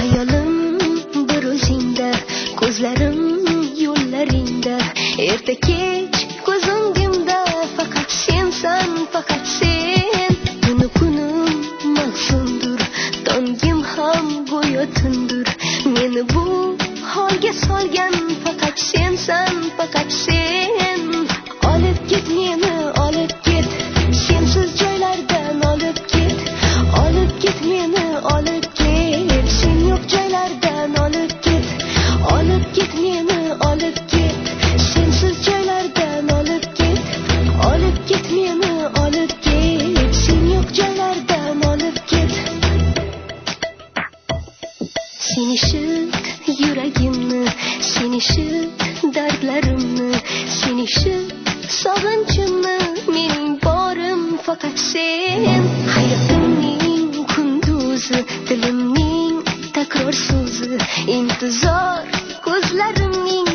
Hayolim bir o'zingda, ko'zlarim yo'llaringda, erta kech ko'z o'ngimda faqat sensan, faqat sen. Kunim mahzundur, tongim ham go'yo tundur, meni bu holga solgan faqat sensan, faqat sen. Olib ket meni, olib ket, sensiz joylardan olib ket. Olib ket meni, olib ket, sen yo'q joylardan olib ket. Olib ket meni, olib ket, sensiz joylardan olib ket. Olib ket meni, olib ket, sen yo'q joylardan olib ket. Sen ishq yuragimni, sen ishq dardlarimni, sen ishq sog'inchimni, mening borim faqat sen. Hayotimning kunduzi, dilimning takror so'zi, intizor ko'zlarimning